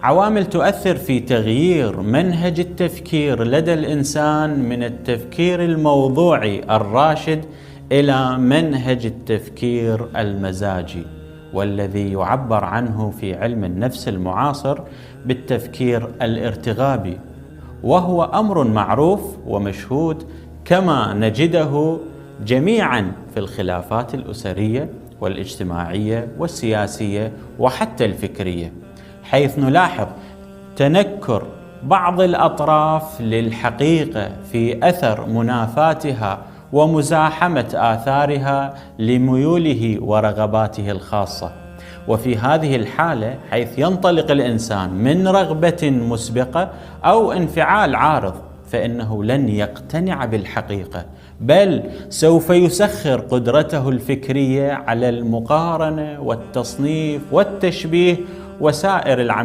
عوامل تؤثر في تغيير منهج التفكير لدى الإنسان من التفكير الموضوعي الراشد إلى منهج التفكير المزاجي، والذي يعبر عنه في علم النفس المعاصر بالتفكير الارتغابي، وهو أمر معروف ومشهود كما نجده جميعا في الخلافات الأسرية والاجتماعية والسياسية وحتى الفكرية، حيث نلاحظ تنكر بعض الأطراف للحقيقة في أثر منافاتها ومزاحمة آثارها لميوله ورغباته الخاصة. وفي هذه الحالة حيث ينطلق الإنسان من رغبة مسبقة أو انفعال عارض، فإنه لن يقتنع بالحقيقة، بل سوف يسخر قدرته الفكرية على المقارنة والتصنيف والتشبيه وسائر العمليات